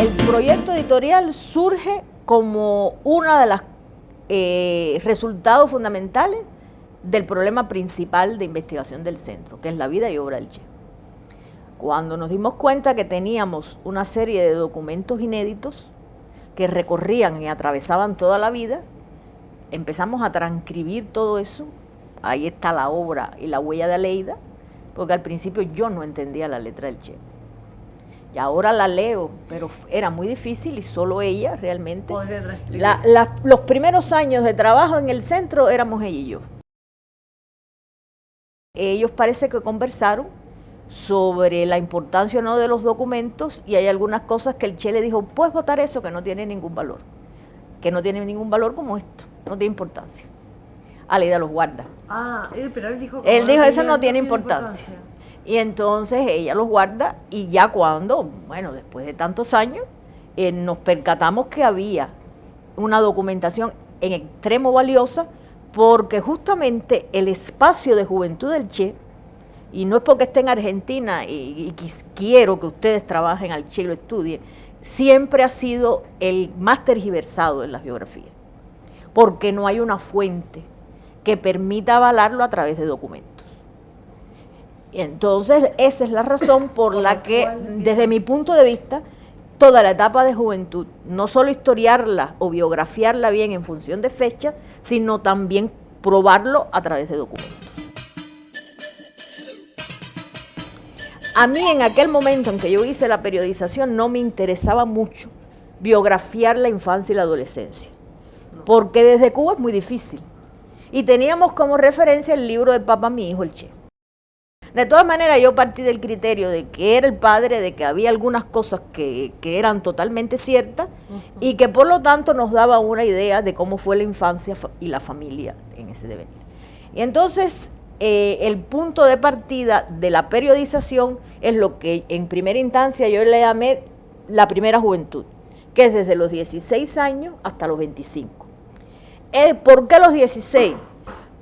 El proyecto editorial surge como uno de los resultados fundamentales del problema principal de investigación del centro, que es la vida y obra del Che. Cuando nos dimos cuenta que teníamos una serie de documentos inéditos que recorrían y atravesaban toda la vida, empezamos a transcribir todo eso. Ahí está la obra y la huella de Aleida, porque al principio yo no entendía la letra del Che. Y ahora la leo, pero era muy difícil y solo ella realmente. Los primeros años de trabajo en el centro éramos ella y yo. Ellos parece que conversaron sobre la importancia o no de los documentos, y hay algunas cosas que el Che le dijo: puedes votar eso, que no tiene ningún valor. Que no tiene ningún valor como esto, no tiene importancia. Aleida los guarda. Pero él dijo eso no tiene importancia. Y entonces ella los guarda, y ya cuando, bueno, después de tantos años, nos percatamos que había una documentación en extremo valiosa, porque justamente el espacio de juventud del Che, y no es porque esté en Argentina y quiero que ustedes trabajen al Che y lo estudien, siempre ha sido el más tergiversado en las biografías, porque no hay una fuente que permita avalarlo a través de documentos. Y entonces esa es la razón por la que, desde mi punto de vista, toda la etapa de juventud, no solo historiarla o biografiarla bien en función de fecha, sino también probarlo a través de documentos. A mí, en aquel momento en que yo hice la periodización, no me interesaba mucho biografiar la infancia y la adolescencia, porque desde Cuba es muy difícil. Y teníamos como referencia el libro del Papa Mi Hijo, el Che. De todas maneras, yo partí del criterio de que era el padre, de que había algunas cosas que eran totalmente ciertas, y que por lo tanto nos daba una idea de cómo fue la infancia y la familia en ese devenir. Y entonces, el punto de partida de la periodización es lo que en primera instancia yo le llamé la primera juventud, que es desde los 16 años hasta los 25. ¿Por qué los 16?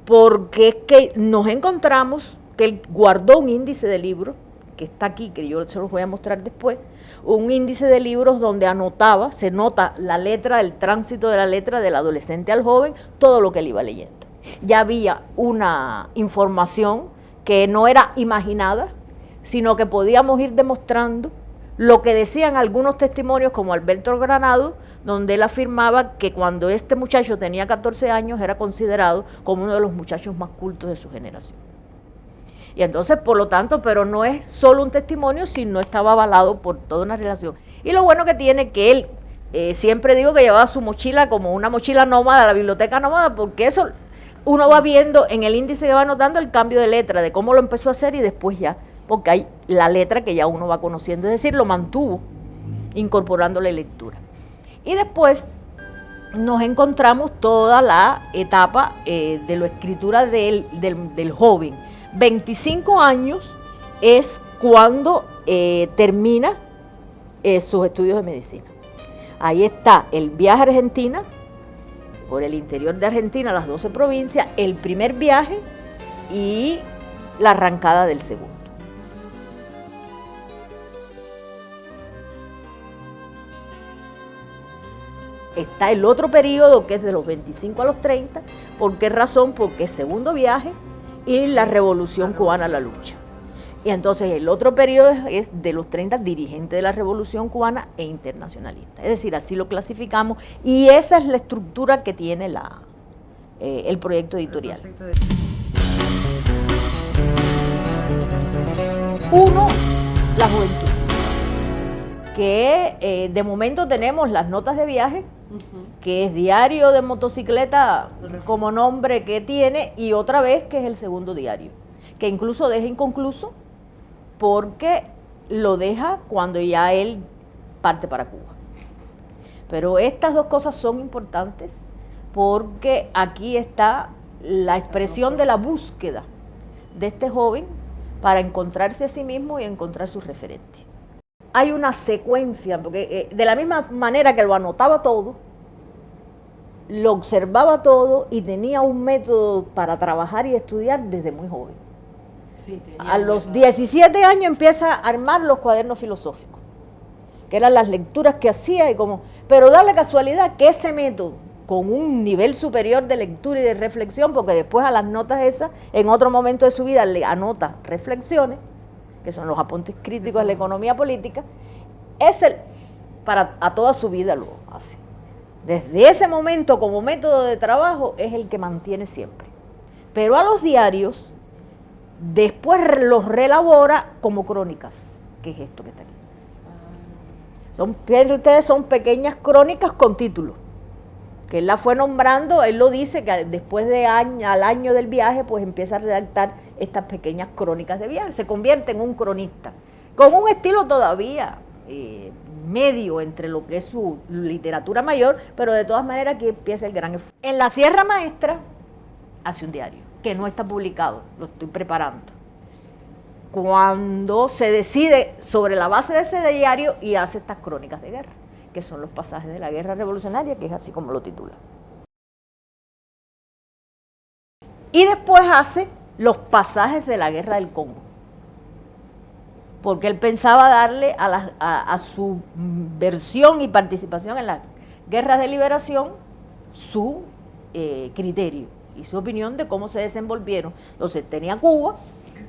Porque es que nos encontramos que él guardó un índice de libros, que está aquí, que yo se los voy a mostrar después, un índice de libros donde anotaba, se nota la letra, el tránsito de la letra del adolescente al joven, todo lo que él iba leyendo. Ya había una información que no era imaginada, sino que podíamos ir demostrando lo que decían algunos testimonios, como Alberto Granado, donde él afirmaba que cuando este muchacho tenía 14 años era considerado como uno de los muchachos más cultos de su generación. Y entonces, por lo tanto, pero no es solo un testimonio, sino estaba avalado por toda una relación. Y lo bueno que tiene que él, siempre digo que llevaba su mochila como una mochila nómada, la biblioteca nómada, porque eso uno va viendo en el índice que va anotando el cambio de letra, de cómo lo empezó a hacer y después ya, porque hay la letra que ya uno va conociendo, es decir, lo mantuvo incorporándole lectura. Y después nos encontramos toda la etapa de la escritura del joven. 25 años es cuando termina sus estudios de medicina. Ahí está el viaje a Argentina, por el interior de Argentina, las 12 provincias, el primer viaje y la arrancada del segundo. Está el otro periodo, que es de los 25 a los 30. ¿Por qué razón? Porque es segundo viaje y la Revolución Cubana, la lucha. Y entonces el otro periodo es de los 30, dirigente de la Revolución Cubana e internacionalista. Es decir, así lo clasificamos, y esa es la estructura que tiene el proyecto editorial. Uno, la juventud, que de momento tenemos las notas de viaje, que es Diario de Motocicleta como nombre que tiene, y otra vez que es el segundo diario, que incluso deja inconcluso porque lo deja cuando ya él parte para Cuba. Pero estas dos cosas son importantes porque aquí está la expresión de la búsqueda de este joven para encontrarse a sí mismo y encontrar sus referentes. Hay una secuencia, porque de la misma manera que lo anotaba todo, lo observaba todo y tenía un método para trabajar y estudiar desde muy joven. Sí, a los 17 años empieza a armar los cuadernos filosóficos, que eran las lecturas que hacía, pero da la casualidad que ese método, con un nivel superior de lectura y de reflexión, porque después a las notas esas, en otro momento de su vida le anota reflexiones, que son los apuntes críticos de la economía política, a toda su vida lo hace. Desde ese momento, como método de trabajo, es el que mantiene siempre. Pero a los diarios, después los relabora como crónicas, que es esto que está aquí. Piensen ustedes, son pequeñas crónicas con títulos, que él la fue nombrando. Él lo dice que después al año del viaje, pues empieza a redactar estas pequeñas crónicas de viaje, se convierte en un cronista, con un estilo todavía medio entre lo que es su literatura mayor, pero de todas maneras aquí empieza el gran esfuerzo. En la Sierra Maestra hace un diario, que no está publicado, lo estoy preparando. Cuando se decide sobre la base de ese diario y hace estas crónicas de guerra, que son los pasajes de la guerra revolucionaria, que es así como lo titula. Y después hace los pasajes de la guerra del Congo, porque él pensaba darle a su versión y participación en las guerras de liberación su criterio y su opinión de cómo se desenvolvieron. Entonces tenía Cuba,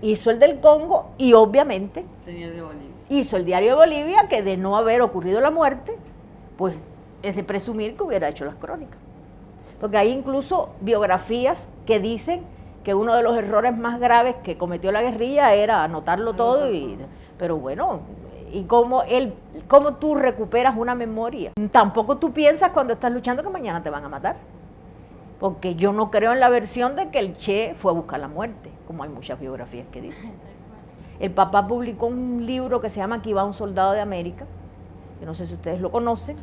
hizo el del Congo y obviamente tenía el de Bolivia. Hizo el diario de Bolivia, que de no haber ocurrido la muerte, pues es de presumir que hubiera hecho las crónicas. Porque hay incluso biografías que dicen que uno de los errores más graves que cometió la guerrilla era anotarlo todo. Pero bueno, ¿y cómo tú recuperas una memoria? Tampoco tú piensas cuando estás luchando que mañana te van a matar. Porque yo no creo en la versión de que el Che fue a buscar la muerte, como hay muchas biografías que dicen. El papá publicó un libro que se llama Aquí va un soldado de América, que no sé si ustedes lo conocen,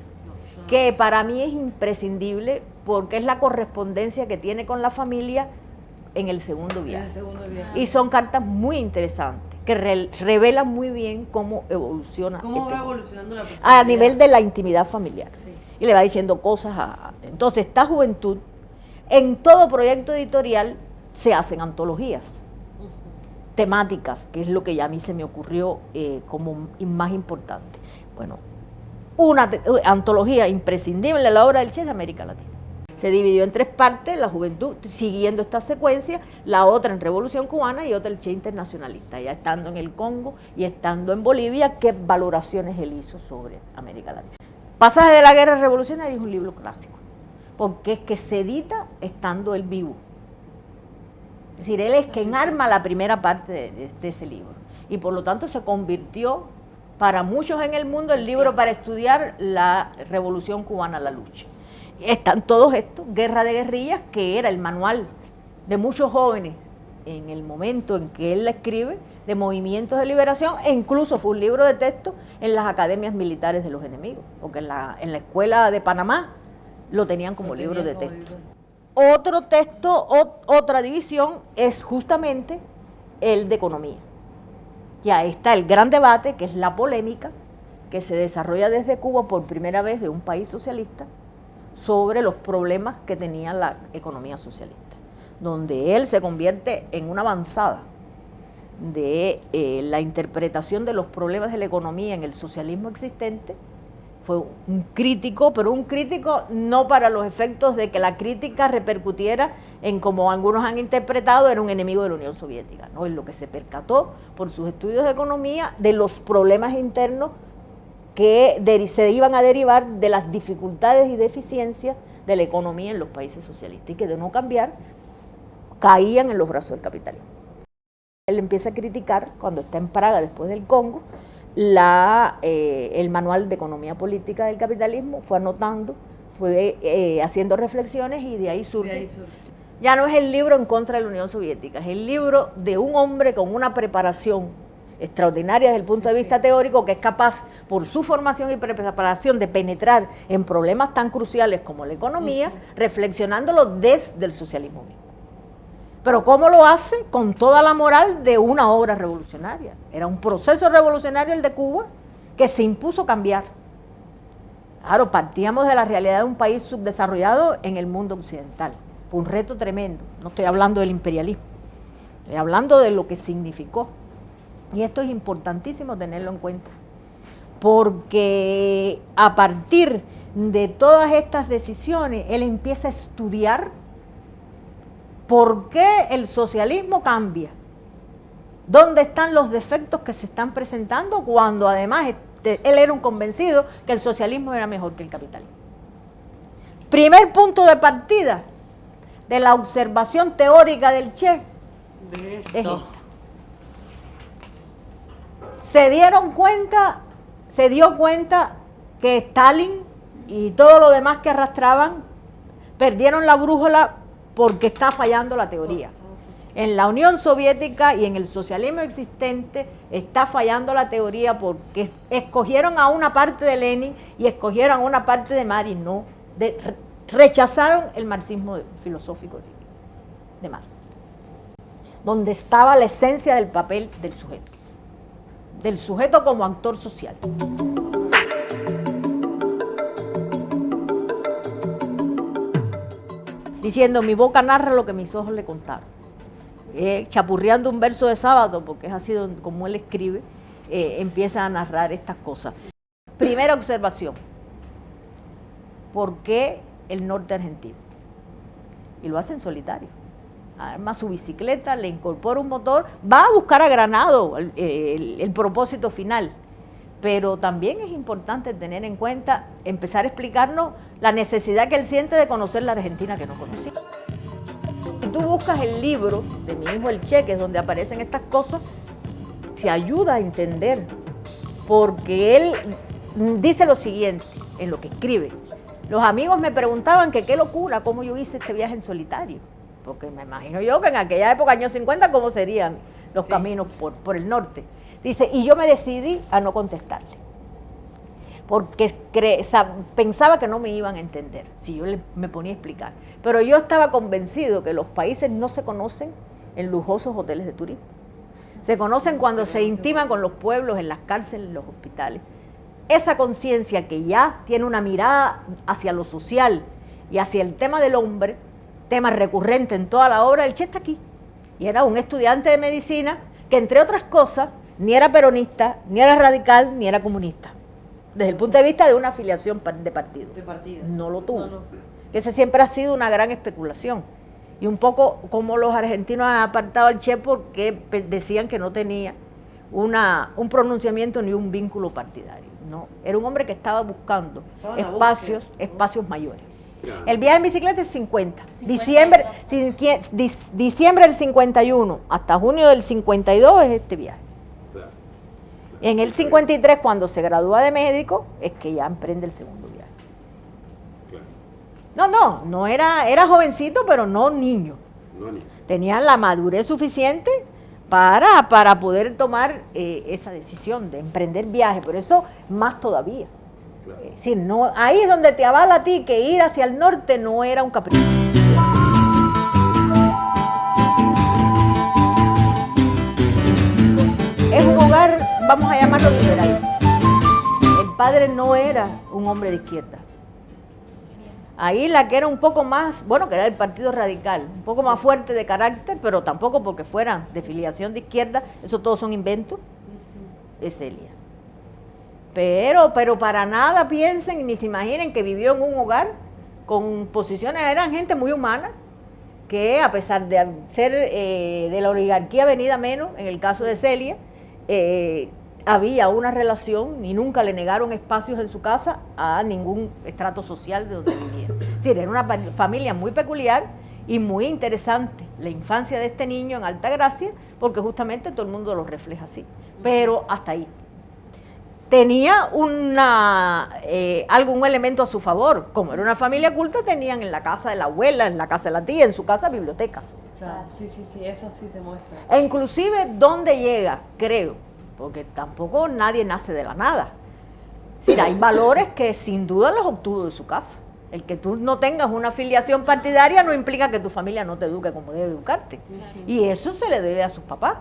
que para mí es imprescindible porque es la correspondencia que tiene con la familia en el segundo viaje. Y son cartas muy interesantes, que revelan muy bien cómo evoluciona. ¿Cómo va evolucionando la personalidad? A nivel de la intimidad familiar. Sí. Y le va diciendo cosas Entonces, esta juventud, en todo proyecto editorial, se hacen antologías temáticas, que es lo que ya a mí se me ocurrió como más importante. Bueno, una antología imprescindible en la obra del Che de América Latina. Se dividió en 3 partes, la juventud siguiendo esta secuencia, la otra en Revolución Cubana y otra el Che internacionalista, ya estando en el Congo y estando en Bolivia, qué valoraciones él hizo sobre América Latina. Pasaje de la Guerra Revolucionaria es un libro clásico, porque es que se edita estando él vivo. Es decir, él es quien arma la primera parte de ese libro. Y por lo tanto se convirtió para muchos en el mundo el libro para estudiar la Revolución Cubana, la lucha. Y están todos estos, Guerra de Guerrillas, que era el manual de muchos jóvenes en el momento en que él la escribe, de movimientos de liberación, e incluso fue un libro de texto en las academias militares de los enemigos, porque en la escuela de Panamá lo tenían como libro de texto. Otro texto, otra división es justamente el de economía. Ya está el gran debate, que es la polémica, que se desarrolla desde Cuba por primera vez de un país socialista, sobre los problemas que tenía la economía socialista, donde él se convierte en una avanzada de la interpretación de los problemas de la economía en el socialismo existente. Fue un crítico, pero un crítico no para los efectos de que la crítica repercutiera en, como algunos han interpretado, era un enemigo de la Unión Soviética, ¿no? Es lo que se percató por sus estudios de economía de los problemas internos que se iban a derivar de las dificultades y deficiencias de la economía en los países socialistas y que de no cambiar caían en los brazos del capitalismo. Él empieza a criticar, cuando está en Praga después del Congo, el manual de economía política del capitalismo, fue anotando, fue haciendo reflexiones y de ahí surge. Ya no es el libro en contra de la Unión Soviética, es el libro de un hombre con una preparación extraordinaria desde el punto de vista teórico, que es capaz, por su formación y preparación, de penetrar en problemas tan cruciales como la economía, reflexionándolo desde el socialismo mismo. Pero ¿cómo lo hace? Con toda la moral de una obra revolucionaria. Era un proceso revolucionario el de Cuba que se impuso cambiar. Claro, partíamos de la realidad de un país subdesarrollado en el mundo occidental. Fue un reto tremendo. No estoy hablando del imperialismo, estoy hablando de lo que significó. Y esto es importantísimo tenerlo en cuenta, porque a partir de todas estas decisiones, él empieza a estudiar por qué el socialismo cambia, dónde están los defectos que se están presentando, cuando además él era un convencido que el socialismo era mejor que el capitalismo. Primer punto de partida de la observación teórica del Che De es esto. esta. Se dio cuenta que Stalin y todo lo demás que arrastraban perdieron la brújula porque está fallando la teoría. En la Unión Soviética y en el socialismo existente está fallando la teoría porque escogieron a una parte de Lenin y escogieron a una parte de Marx y no rechazaron el marxismo filosófico de Marx, donde estaba la esencia del papel del sujeto como actor social. Diciendo, mi boca narra lo que mis ojos le contaron. Chapurreando un verso de Sábato, porque es así como él escribe, empieza a narrar estas cosas. Primera observación, ¿por qué el norte argentino? Y lo hace en solitario. Arma su bicicleta, le incorpora un motor, va a buscar a Granado el propósito final. Pero también es importante tener en cuenta, empezar a explicarnos la necesidad que él siente de conocer la Argentina que no conocía. Si tú buscas el libro de mi hijo El Che, que es donde aparecen estas cosas, te ayuda a entender, porque él dice lo siguiente en lo que escribe. Los amigos me preguntaban que qué locura, cómo yo hice este viaje en solitario, porque me imagino yo que en aquella época, años 50, cómo serían los caminos por el norte. Dice, y yo me decidí a no contestarle, porque pensaba que no me iban a entender si yo me ponía a explicar. Pero yo estaba convencido que los países no se conocen en lujosos hoteles de turismo. Se conocen cuando se intiman con los pueblos, en las cárceles, en los hospitales. Esa conciencia que ya tiene una mirada hacia lo social y hacia el tema del hombre, tema recurrente en toda la obra, el Che está aquí. Y era un estudiante de medicina que, entre otras cosas, ni era peronista, ni era radical, ni era comunista. Desde el punto de vista de una afiliación de partido. De partidos. No lo tuvo. No. Que ese siempre ha sido una gran especulación. Y un poco como los argentinos han apartado al Che porque decían que no tenía un pronunciamiento ni un vínculo partidario. No, era un hombre que estaba buscando espacios mayores. Claro. El viaje en bicicleta es 50. Diciembre del 51 hasta junio del 52 es este viaje. Claro. En el 53, cuando se gradúa de médico, es que ya emprende el segundo viaje. Claro. No era jovencito, pero no niño. No, ni. Tenía la madurez suficiente para poder tomar esa decisión de emprender viaje, pero eso más todavía. Claro. Es decir, no, ahí es donde te avala a ti que ir hacia el norte no era un capricho. Es un hogar, vamos a llamarlo liberal. El padre no era un hombre de izquierda. Ahí la que era un poco más, bueno, que era del Partido Radical, un poco más fuerte de carácter, pero tampoco porque fuera de filiación de izquierda, eso todos son inventos, es Celia. Pero para nada piensen ni se imaginen que vivió en un hogar con posiciones, eran gente muy humana, que a pesar de ser de la oligarquía venida menos, en el caso de Celia, había una relación y nunca le negaron espacios en su casa a ningún estrato social de donde viviera. Es decir, era una familia muy peculiar y muy interesante la infancia de este niño en Altagracia, porque justamente todo el mundo lo refleja así. Pero hasta ahí. Tenía algún elemento a su favor. Como era una familia culta, tenían en la casa de la abuela, en la casa de la tía, en su casa biblioteca. Claro, sí, eso sí se muestra. E inclusive, ¿dónde llega? Creo, porque tampoco nadie nace de la nada. Es decir, hay valores que sin duda los obtuvo de su casa. El que tú no tengas una afiliación partidaria no implica que tu familia no te eduque como debe educarte. Y eso se le debe a sus papás.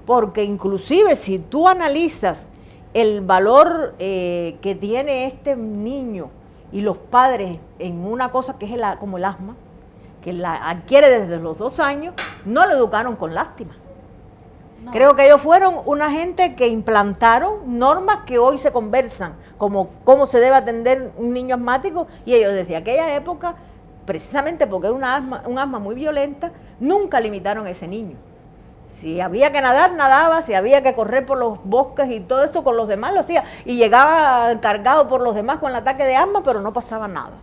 Porque inclusive si tú analizas el valor que tiene este niño y los padres en una cosa que es como el asma, que la adquiere desde los 2 años, no lo educaron con lástima. No. Creo que ellos fueron una gente que implantaron normas que hoy se conversan, como cómo se debe atender un niño asmático, y ellos desde aquella época, precisamente porque era un asma muy violenta, nunca limitaron a ese niño. Si había que nadar, nadaba, si había que correr por los bosques y todo eso con los demás lo hacía, y llegaba cargado por los demás con el ataque de asma, pero no pasaba nada.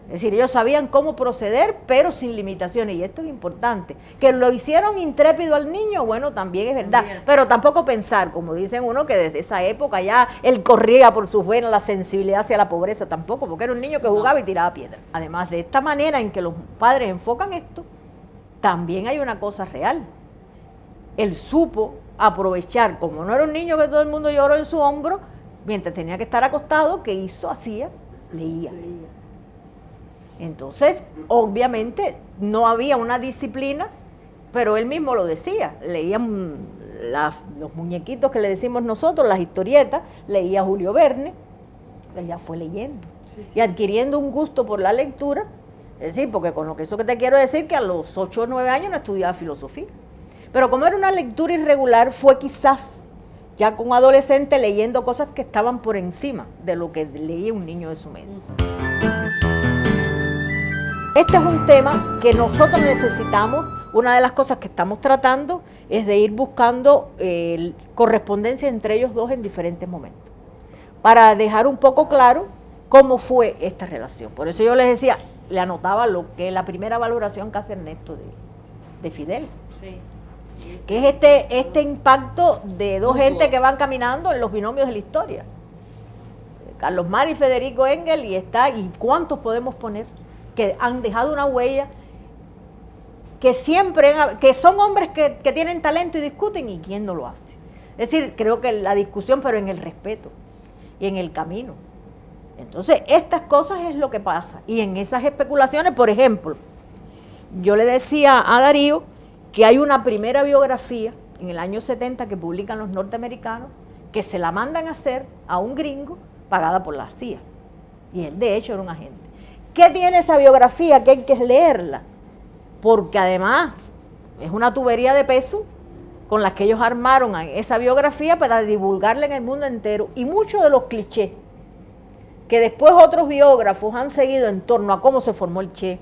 Es decir, ellos sabían cómo proceder, pero sin limitaciones, y esto es importante. Que lo hicieron intrépido al niño, bueno, también es verdad, Bien. pero tampoco pensar, como dicen uno, que desde esa época ya él corría por sus venas la sensibilidad hacia la pobreza, tampoco, porque era un niño que jugaba y tiraba piedra. Además, de esta manera en que los padres enfocan esto, también hay una cosa real. Él supo aprovechar, como no era un niño que todo el mundo lloró en su hombro, mientras tenía que estar acostado, ¿qué hizo? Hacía, leía. Entonces, obviamente, no había una disciplina, pero él mismo lo decía. Leía los muñequitos que le decimos nosotros, las historietas, leía Julio Verne, él ya fue leyendo. Y adquiriendo un gusto por la lectura, es decir, porque con lo que eso que te quiero decir, que a los 8 o 9 años no estudiaba filosofía. Pero como era una lectura irregular, fue quizás ya como adolescente leyendo cosas que estaban por encima de lo que leía un niño de su medio. Este es un tema que nosotros necesitamos. Una de las cosas que estamos tratando es de ir buscando correspondencia entre ellos dos en diferentes momentos, para dejar un poco claro cómo fue esta relación. Por eso yo les decía, le anotaba lo que es la primera valoración que hace Ernesto de Fidel. Sí. Que es este impacto de dos gentes que van caminando en los binomios de la historia. Carlos Marx y Federico Engels, y cuántos podemos poner que han dejado una huella, que son hombres que tienen talento y discuten, y quién no lo hace. Es decir, creo que la discusión, pero en el respeto y en el camino. Entonces, estas cosas es lo que pasa. Y en esas especulaciones, por ejemplo, yo le decía a Darío que hay una primera biografía en el año 70 que publican los norteamericanos, que se la mandan a hacer a un gringo pagada por la CIA. Y él, de hecho, era un agente. ¿Qué tiene esa biografía? Que hay que leerla. Porque además es una tubería de peso con las que ellos armaron esa biografía para divulgarla en el mundo entero. Y muchos de los clichés que después otros biógrafos han seguido en torno a cómo se formó el Che,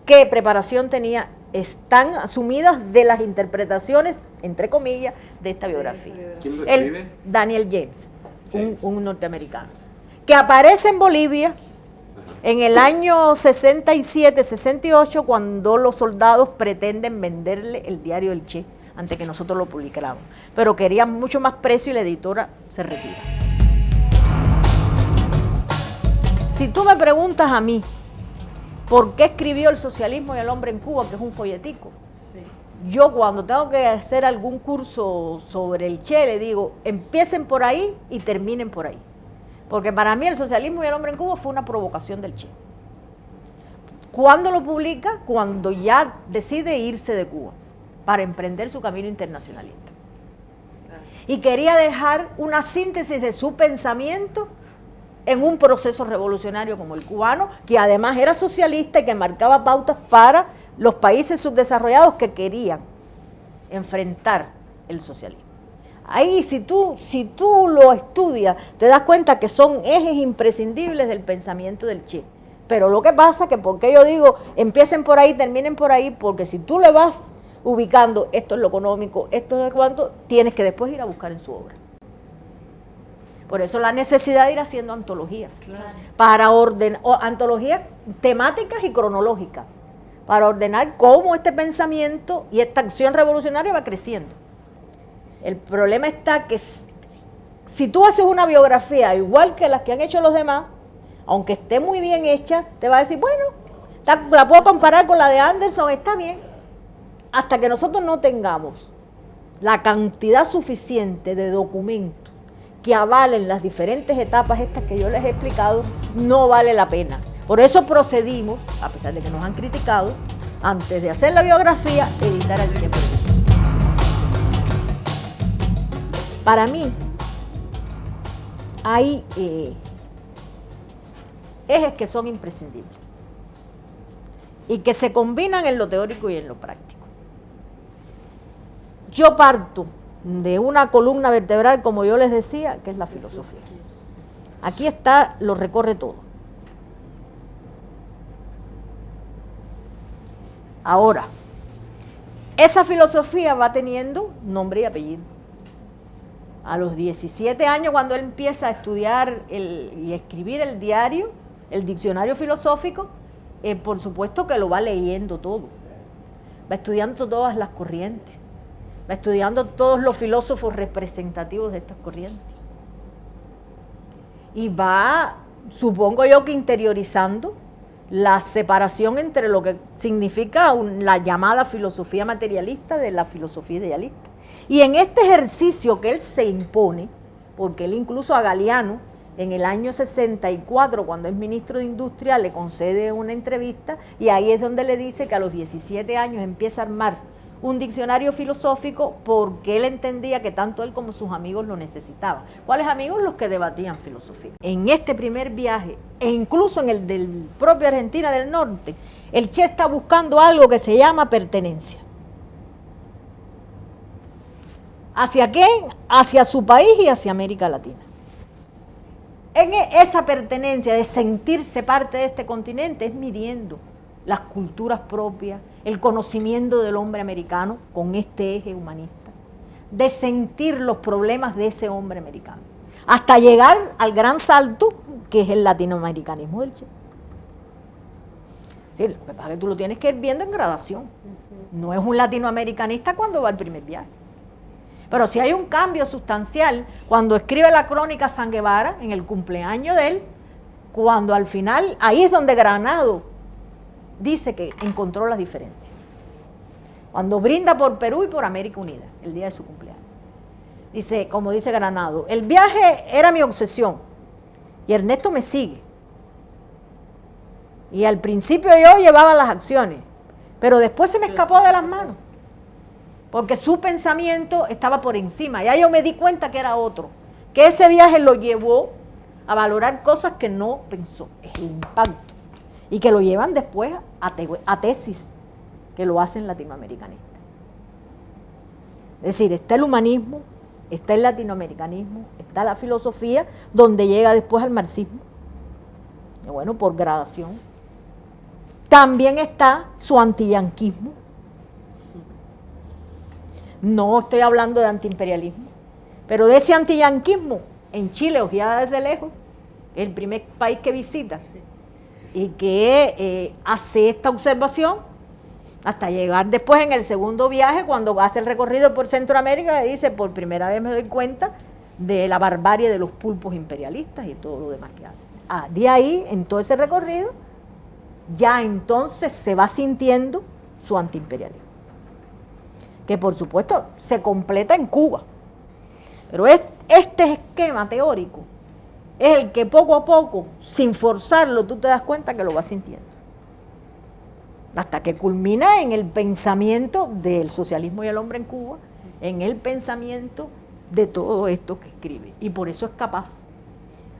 qué preparación tenía, están asumidas de las interpretaciones, entre comillas, de esta biografía. ¿Quién lo escribe? Daniel James, un norteamericano, que aparece en Bolivia en el año 67, 68, cuando los soldados pretenden venderle el diario del Che, antes que nosotros lo publicáramos. Pero querían mucho más precio y la editora se retira. Si tú me preguntas a mí, ¿por qué escribió El socialismo y el hombre en Cuba, que es un folletico? Sí. Yo cuando tengo que hacer algún curso sobre el Che, le digo, empiecen por ahí y terminen por ahí. Porque para mí El socialismo y el hombre en Cuba fue una provocación del Che. ¿Cuándo lo publica? Cuando ya decide irse de Cuba para emprender su camino internacionalista. Y quería dejar una síntesis de su pensamiento en un proceso revolucionario como el cubano, que además era socialista y que marcaba pautas para los países subdesarrollados que querían enfrentar el socialismo. Ahí, si tú lo estudias, te das cuenta que son ejes imprescindibles del pensamiento del Che. Pero lo que pasa que, porque yo digo, empiecen por ahí, terminen por ahí, porque si tú le vas ubicando, esto es lo económico, esto es lo cuanto, tienes que después ir a buscar en su obra. Por eso la necesidad de ir haciendo antologías, Claro. para ordenar, antologías temáticas y cronológicas, para ordenar cómo este pensamiento y esta acción revolucionaria va creciendo. El problema está que si tú haces una biografía igual que las que han hecho los demás, aunque esté muy bien hecha, te va a decir, bueno, la puedo comparar con la de Anderson, está bien. Hasta que nosotros no tengamos la cantidad suficiente de documentos que avalen las diferentes etapas estas que yo les he explicado, no vale la pena. Por eso procedimos, a pesar de que nos han criticado, antes de hacer la biografía, editar al Che. Para mí, hay ejes que son imprescindibles y que se combinan en lo teórico y en lo práctico. Yo parto de una columna vertebral, como yo les decía, que es la filosofía. Aquí está, lo recorre todo. Ahora, esa filosofía va teniendo nombre y apellido. A los 17 años, cuando él empieza a estudiar y escribir el diario, el diccionario filosófico, por supuesto que lo va leyendo todo. Va estudiando todas las corrientes. Va estudiando todos los filósofos representativos de estas corrientes. Y va, supongo yo, que interiorizando la separación entre lo que significa la llamada filosofía materialista de la filosofía idealista. Y en este ejercicio que él se impone, porque él incluso a Galeano, en el año 64, cuando es ministro de Industria, le concede una entrevista, y ahí es donde le dice que a los 17 años empieza a armar un diccionario filosófico, porque él entendía que tanto él como sus amigos lo necesitaban. ¿Cuáles amigos? Los que debatían filosofía. En este primer viaje, e incluso en el del propio Argentina del Norte, el Che está buscando algo que se llama pertenencia. ¿Hacia qué? Hacia su país y hacia América Latina. En esa pertenencia de sentirse parte de este continente es midiendo las culturas propias, el conocimiento del hombre americano con este eje humanista, de sentir los problemas de ese hombre americano, hasta llegar al gran salto que es el latinoamericanismo del Che. Sí, lo que pasa es que tú lo tienes que ir viendo en gradación. No es un latinoamericanista cuando va al primer viaje. Pero sí hay un cambio sustancial cuando escribe la crónica San Guevara, en el cumpleaños de él, cuando al final, ahí es donde Granado dice que encontró las diferencias. Cuando brinda por Perú y por América Unida, el día de su cumpleaños. Dice, como dice Granado, el viaje era mi obsesión y Ernesto me sigue. Y al principio yo llevaba las acciones, pero después se me escapó de las manos. Porque su pensamiento estaba por encima. Ya yo me di cuenta que era otro. Que ese viaje lo llevó a valorar cosas que no pensó. Es el impacto. Y que lo llevan después a tesis que lo hacen latinoamericanistas. Es decir, está el humanismo, está el latinoamericanismo, está la filosofía, donde llega después al marxismo. Y bueno, por gradación. También está su antiyanquismo. No estoy hablando de antiimperialismo, pero de ese antiyanquismo en Chile, ojeada desde lejos, el primer país que visita, y que hace esta observación hasta llegar después en el segundo viaje, cuando hace el recorrido por Centroamérica, y dice, por primera vez me doy cuenta de la barbarie de los pulpos imperialistas y todo lo demás que hacen. De ahí, en todo ese recorrido, ya entonces se va sintiendo su antiimperialismo, que por supuesto se completa en Cuba. Pero este esquema teórico es el que poco a poco, sin forzarlo, tú te das cuenta que lo vas sintiendo. Hasta que culmina en el pensamiento del socialismo y el hombre en Cuba, en el pensamiento de todo esto que escribe. Y por eso es capaz,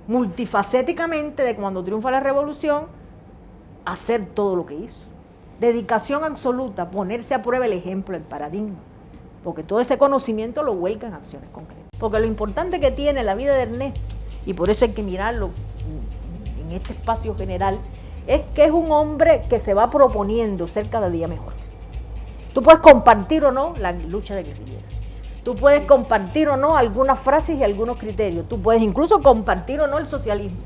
multifacéticamente, de cuando triunfa la revolución, hacer todo lo que hizo. Dedicación absoluta, ponerse a prueba el ejemplo, el paradigma, porque todo ese conocimiento lo vuelca en acciones concretas. Porque lo importante que tiene la vida de Ernesto, y por eso hay que mirarlo en este espacio general, es que es un hombre que se va proponiendo ser cada día mejor. Tú puedes compartir o no la lucha de guerrilleros, tú puedes compartir o no algunas frases y algunos criterios, tú puedes incluso compartir o no el socialismo,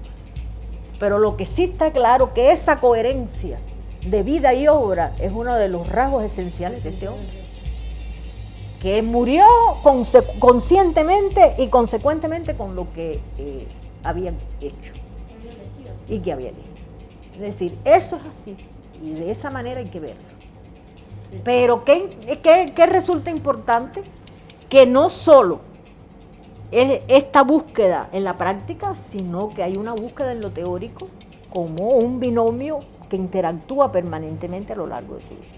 pero lo que sí está claro que esa coherencia de vida y obra es uno de los rasgos esenciales de este hombre, que murió conscientemente y consecuentemente con lo que había hecho y que había elegido. Es decir, eso es así y de esa manera hay que verlo. Sí. Pero ¿qué resulta importante? Que no solo es esta búsqueda en la práctica, sino que hay una búsqueda en lo teórico como un binomio que interactúa permanentemente a lo largo de su vida.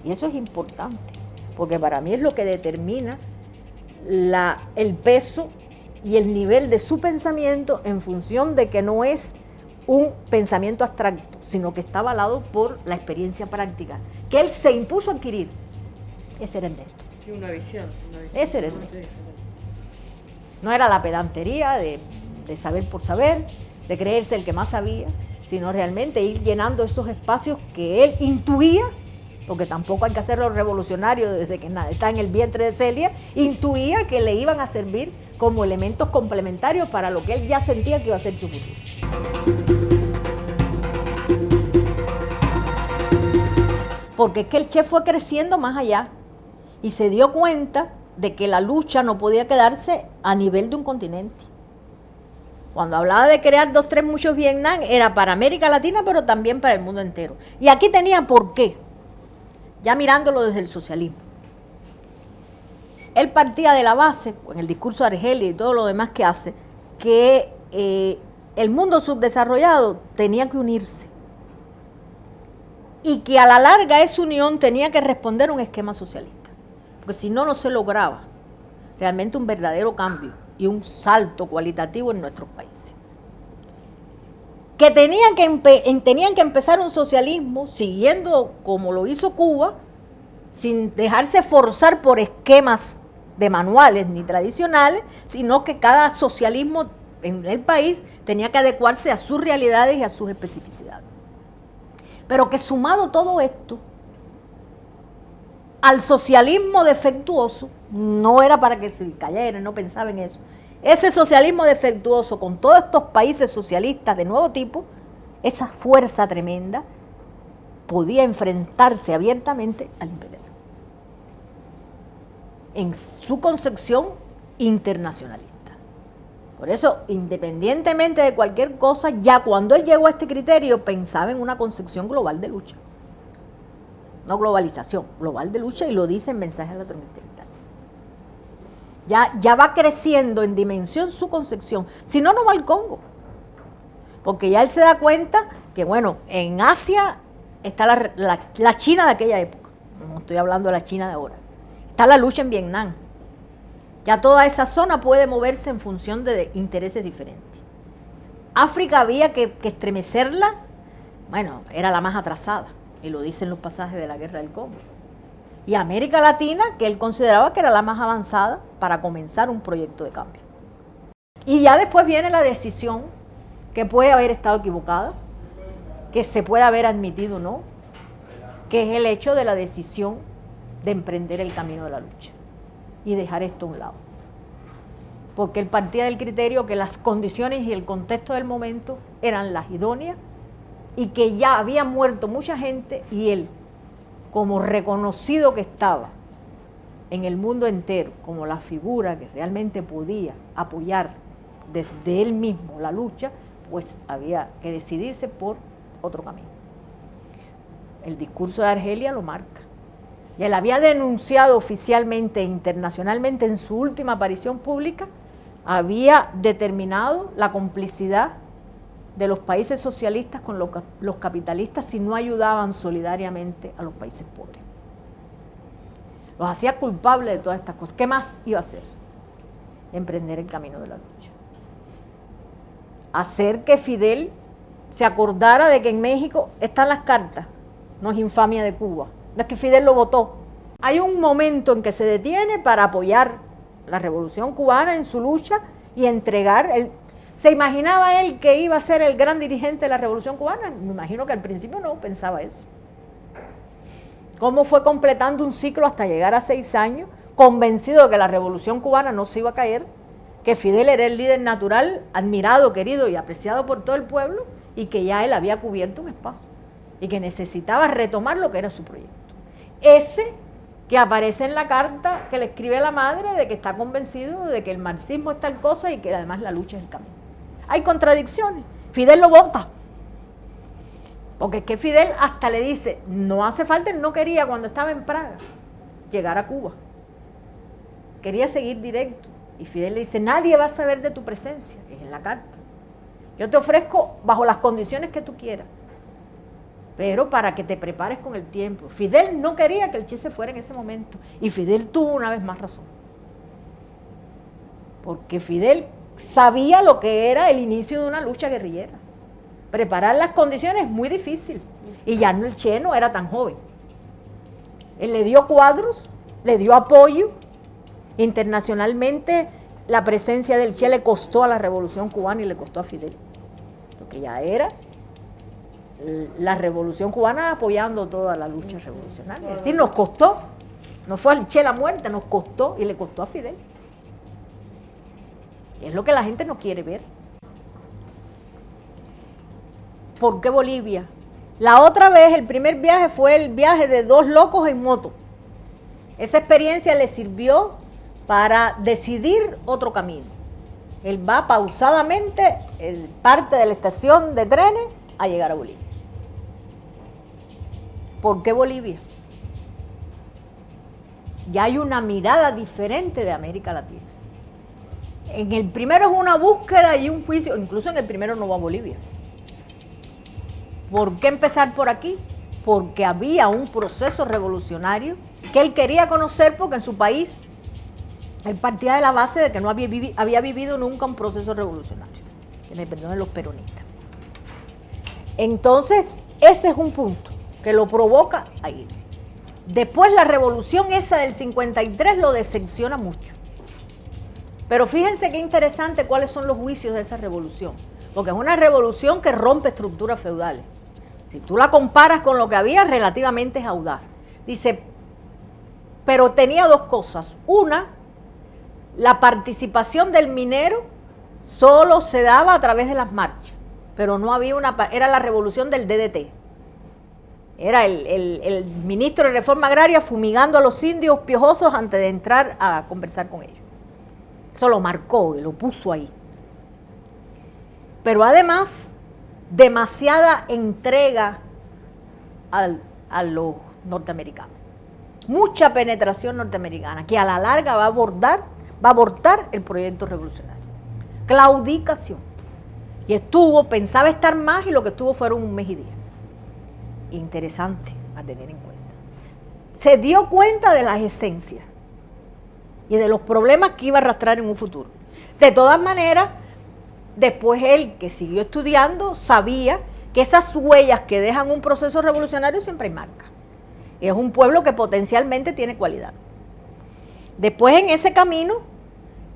Y eso es importante, porque para mí es lo que determina el peso y el nivel de su pensamiento en función de que no es un pensamiento abstracto, sino que está avalado por la experiencia práctica, que él se impuso a adquirir. Ese era Ernesto. Sí, una visión. Ese era el Néstor. No era la pedantería de saber por saber, de creerse el que más sabía, sino realmente ir llenando esos espacios que él intuía, porque tampoco hay que hacerlo revolucionario desde que está en el vientre de Celia, intuía que le iban a servir como elementos complementarios para lo que él ya sentía que iba a ser su futuro. Porque es que el Che fue creciendo más allá y se dio cuenta de que la lucha no podía quedarse a nivel de un continente. Cuando hablaba de crear 2, 3, muchos Vietnam, era para América Latina, pero también para el mundo entero. Y aquí tenía por qué, ya mirándolo desde el socialismo. Él partía de la base, en el discurso de Argelia y todo lo demás que hace, que el mundo subdesarrollado tenía que unirse. Y que a la larga esa unión tenía que responder a un esquema socialista. Porque si no, no se lograba realmente un verdadero cambio y un salto cualitativo en nuestros países. Que tenían que empezar un socialismo siguiendo como lo hizo Cuba, sin dejarse forzar por esquemas de manuales ni tradicionales, sino que cada socialismo en el país tenía que adecuarse a sus realidades y a sus especificidades. Pero que sumado todo esto al socialismo defectuoso, no era para que se cayeran, no pensaba en eso. Ese socialismo defectuoso con todos estos países socialistas de nuevo tipo, esa fuerza tremenda podía enfrentarse abiertamente al imperialismo en su concepción internacionalista. Por eso, independientemente de cualquier cosa, ya cuando él llegó a este criterio, pensaba en una concepción global de lucha. No globalización, global de lucha, y lo dice en Mensaje a la Tormenta. Ya va creciendo en dimensión su concepción. Si no, no va al Congo. Porque ya él se da cuenta que, bueno, en Asia está la China de aquella época. No estoy hablando de la China de ahora. Está la lucha en Vietnam. Ya toda esa zona puede moverse en función de intereses diferentes. África había que estremecerla, bueno, era la más atrasada, y lo dicen los pasajes de la Guerra del Congo. Y América Latina, que él consideraba que era la más avanzada para comenzar un proyecto de cambio. Y ya después viene la decisión, que puede haber estado equivocada, que se puede haber admitido o no, que es el hecho de la decisión de emprender el camino de la lucha y dejar esto a un lado. Porque él partía del criterio que las condiciones y el contexto del momento eran las idóneas y que ya había muerto mucha gente y él, como reconocido que estaba en el mundo entero, como la figura que realmente podía apoyar desde él mismo la lucha, pues había que decidirse por otro camino. El discurso de Argelia lo marca. Y él había denunciado oficialmente e internacionalmente en su última aparición pública, había determinado la complicidad de los países socialistas con los capitalistas si no ayudaban solidariamente a los países pobres. Los hacía culpables de todas estas cosas. ¿Qué más iba a hacer? Emprender el camino de la lucha. Hacer que Fidel se acordara de que en México están las cartas, no es infamia de Cuba. No es que Fidel lo votó. Hay un momento en que se detiene para apoyar la revolución cubana en su lucha y entregar. ¿Se imaginaba él que iba a ser el gran dirigente de la revolución cubana? Me imagino que al principio no pensaba eso. ¿Cómo fue completando un ciclo hasta llegar a 6 años, convencido de que la revolución cubana no se iba a caer, que Fidel era el líder natural, admirado, querido y apreciado por todo el pueblo, y que ya él había cubierto un espacio y que necesitaba retomar lo que era su proyecto? Ese que aparece en la carta que le escribe a la madre de que está convencido de que el marxismo es tal cosa y que además la lucha es el camino. Hay contradicciones. Fidel lo vota. Porque es que Fidel hasta le dice, no hace falta, él no quería cuando estaba en Praga llegar a Cuba. Quería seguir directo. Y Fidel le dice, nadie va a saber de tu presencia. Es en la carta. Yo te ofrezco bajo las condiciones que tú quieras, pero para que te prepares con el tiempo. Fidel no quería que el Che se fuera en ese momento. Y Fidel tuvo una vez más razón. Porque Fidel sabía lo que era el inicio de una lucha guerrillera. Preparar las condiciones es muy difícil. Y ya el Che no era tan joven. Él le dio cuadros, le dio apoyo. Internacionalmente, la presencia del Che le costó a la Revolución Cubana y le costó a Fidel, porque ya era la Revolución Cubana apoyando toda la lucha revolucionaria. Es decir, nos costó, no fue al Che la muerte, nos costó y le costó a Fidel. Es lo que la gente no quiere ver. ¿Por qué Bolivia? La otra vez, el primer viaje fue el viaje de 2 locos en moto. Esa experiencia le sirvió para decidir otro camino. Él va pausadamente, parte de la estación de trenes, a llegar a Bolivia. ¿Por qué Bolivia? Ya hay una mirada diferente de América Latina. En el primero es una búsqueda y un juicio, incluso en el primero no va a Bolivia. ¿Por qué empezar por aquí? Porque había un proceso revolucionario que él quería conocer, porque en su país él partía de la base de que no había vivido nunca un proceso revolucionario. Que me perdonen los peronistas. Entonces, ese es un punto que lo provoca a ir. Después la revolución esa del 53 lo decepciona mucho. Pero fíjense qué interesante cuáles son los juicios de esa revolución. Porque es una revolución que rompe estructuras feudales. Si tú la comparas con lo que había, relativamente es audaz. Dice, pero tenía 2 cosas. Una, la participación del minero solo se daba a través de las marchas, pero no había era la revolución del DDT. Era el ministro de Reforma Agraria fumigando a los indios piojosos antes de entrar a conversar con ellos. Eso lo marcó y lo puso ahí. Pero además, demasiada entrega a los norteamericanos. Mucha penetración norteamericana, que a la larga va a abortar el proyecto revolucionario. Claudicación. Y pensaba estar más y lo que estuvo fueron 1 mes y día. Interesante a tener en cuenta. Se dio cuenta de las esencias y de los problemas que iba a arrastrar en un futuro. De todas maneras, después él, que siguió estudiando, sabía que esas huellas que dejan un proceso revolucionario siempre hay marca. Es un pueblo que potencialmente tiene cualidad. Después, en ese camino,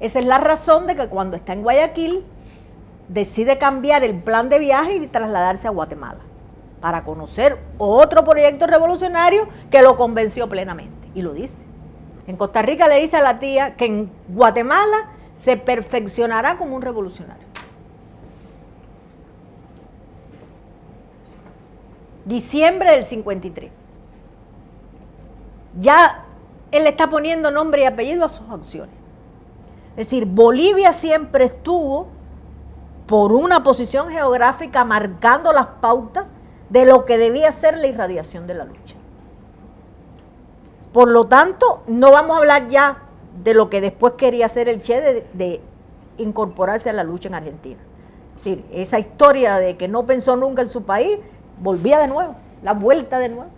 esa es la razón de que cuando está en Guayaquil decide cambiar el plan de viaje y trasladarse a Guatemala para conocer otro proyecto revolucionario que lo convenció plenamente, y lo dice. En Costa Rica le dice a la tía que en Guatemala se perfeccionará como un revolucionario. Diciembre del 53. Ya él le está poniendo nombre y apellido a sus acciones. Es decir, Bolivia siempre estuvo por una posición geográfica marcando las pautas de lo que debía ser la irradiación de la lucha. Por lo tanto, no vamos a hablar ya de lo que después quería hacer el Che de incorporarse a la lucha en Argentina. Es decir, esa historia de que no pensó nunca en su país, volvía de nuevo, la vuelta de nuevo.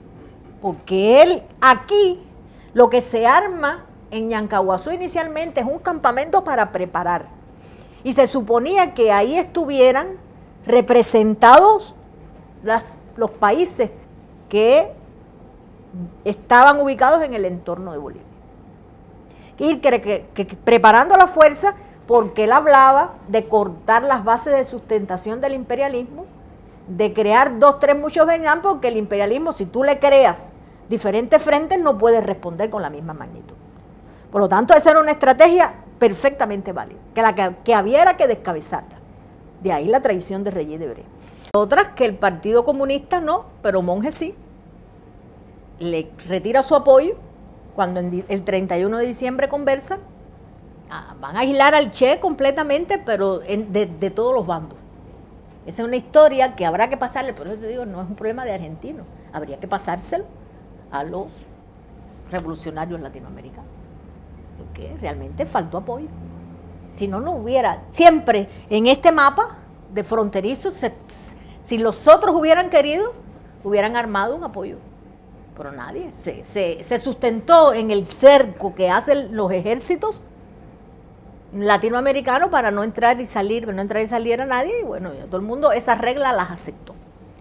Porque él aquí, lo que se arma en Ñancahuazú inicialmente es un campamento para preparar. Y se suponía que ahí estuvieran representados los países que estaban ubicados en el entorno de Bolivia. Ir preparando la fuerza, porque él hablaba de cortar las bases de sustentación del imperialismo, de crear 2, 3 muchos vendrán, porque el imperialismo, si tú le creas diferentes frentes, no puede responder con la misma magnitud. Por lo tanto, esa era una estrategia perfectamente válida, que había que descabezarla. De ahí la traición de Reyes de Bré. Otras que el Partido Comunista no, pero Monge sí. Le retira su apoyo cuando el 31 de diciembre conversan. Van a aislar al Che completamente, pero de todos los bandos. Esa es una historia que habrá que pasarle, por eso te digo, no es un problema de argentinos, habría que pasárselo a los revolucionarios latinoamericanos, porque realmente faltó apoyo. Si no, no hubiera, siempre en este mapa de fronterizos, si los otros hubieran querido, hubieran armado un apoyo, pero nadie, se sustentó en el cerco que hacen los ejércitos latinoamericanos para no entrar y salir a nadie, y bueno, todo el mundo esas reglas las aceptó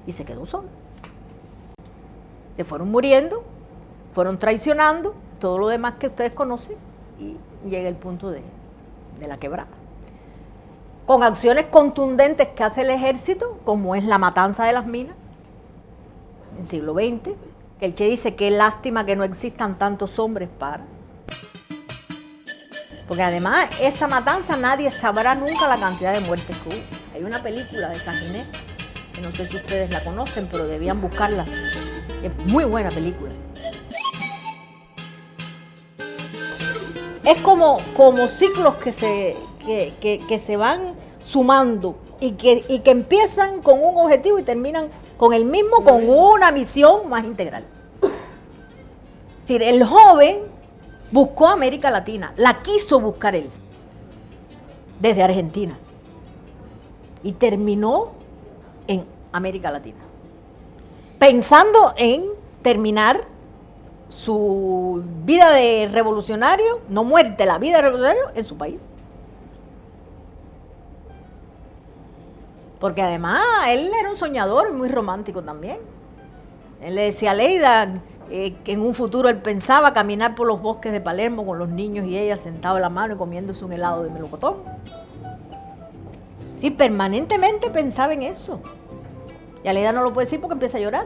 y se quedó solo. Se fueron muriendo, fueron traicionando, todo lo demás que ustedes conocen y llega el punto de la quebrada. Con acciones contundentes que hace el ejército, como es la matanza de las minas en el siglo XX, que el Che dice que lástima que no existan tantos hombres para. Porque además esa matanza nadie sabrá nunca la cantidad de muertes que hubo. Hay una película de Sajiné, que no sé si ustedes la conocen, pero debían buscarla. Es muy buena película. Es como ciclos que se van sumando y que empiezan con un objetivo y terminan con el mismo, con una misión más integral. Es decir, el joven buscó América Latina, la quiso buscar él, desde Argentina, y terminó en América Latina, pensando en terminar su vida de revolucionario, no muerte, la vida de revolucionario en su país. Porque además él era un soñador muy romántico también. Él le decía a Leida que en un futuro él pensaba caminar por los bosques de Palermo con los niños y ella sentados en la mano y comiéndose un helado de melocotón. Sí, permanentemente pensaba en eso. Y a Leida no lo puede decir porque empieza a llorar.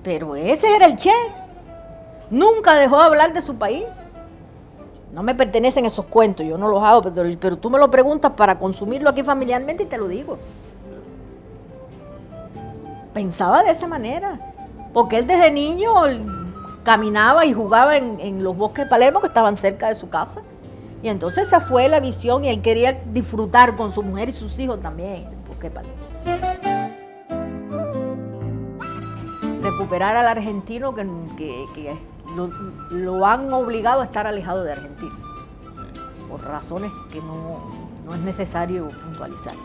Pero ese era el Che. Nunca dejó de hablar de su país. No me pertenecen esos cuentos, yo no los hago, pero tú me lo preguntas para consumirlo aquí familiarmente y te lo digo. Pensaba de esa manera, porque él desde niño caminaba y jugaba en los bosques de Palermo que estaban cerca de su casa. Y entonces esa fue la visión y él quería disfrutar con su mujer y sus hijos también en el bosque de Palermo. Recuperar al argentino que lo han obligado a estar alejado de Argentina, por razones que no es necesario puntualizar.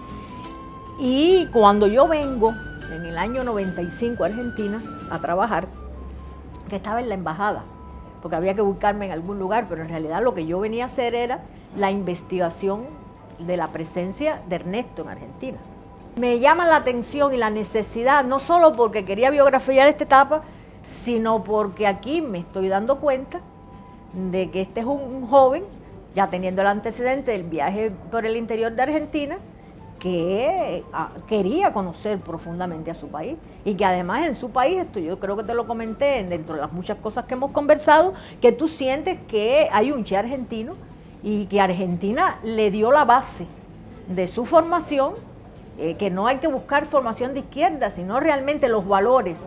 Y cuando yo vengo en el año 95 a Argentina a trabajar, que estaba en la embajada, porque había que buscarme en algún lugar, pero en realidad lo que yo venía a hacer era la investigación de la presencia de Ernesto en Argentina. Me llama la atención y la necesidad, no solo porque quería biografiar esta etapa, sino porque aquí me estoy dando cuenta de que este es un joven, ya teniendo el antecedente del viaje por el interior de Argentina, que quería conocer profundamente a su país y que además en su país, esto yo creo que te lo comenté dentro de las muchas cosas que hemos conversado, que tú sientes que hay un Che argentino y que Argentina le dio la base de su formación, que no hay que buscar formación de izquierda, sino realmente los valores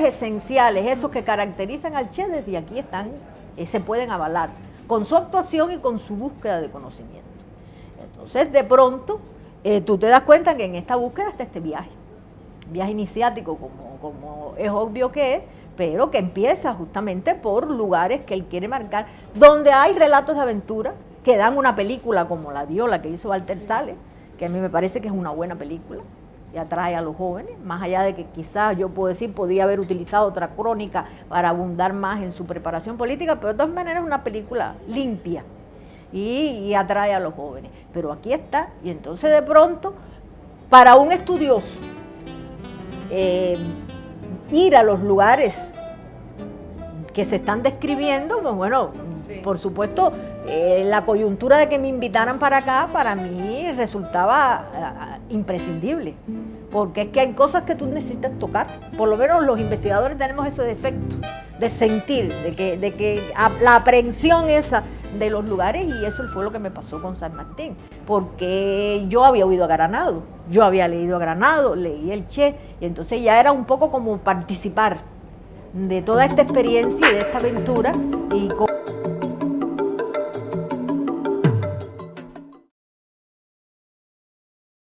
esenciales, esos que caracterizan al Che, desde aquí están, se pueden avalar, con su actuación y con su búsqueda de conocimiento. Entonces, de pronto, tú te das cuenta que en esta búsqueda está este viaje iniciático, como es obvio que es, pero que empieza justamente por lugares que él quiere marcar, donde hay relatos de aventura que dan una película como la que hizo Walter Sales, que a mí me parece que es una buena película y atrae a los jóvenes, más allá de que quizás yo puedo decir podría haber utilizado otra crónica para abundar más en su preparación política, pero de todas maneras es una película limpia y atrae a los jóvenes. Pero aquí está, y entonces de pronto, para un estudioso, ir a los lugares que se están describiendo, pues bueno, sí. Por supuesto, la coyuntura de que me invitaran para acá, para mí resultaba imprescindible, porque es que hay cosas que tú necesitas tocar, por lo menos los investigadores tenemos ese defecto, de sentir, de que la aprehensión esa de los lugares, y eso fue lo que me pasó con San Martín, porque yo había oído a Granado, yo había leído a Granado, leí el Che, y entonces ya era un poco como participar de toda esta experiencia y de esta aventura, y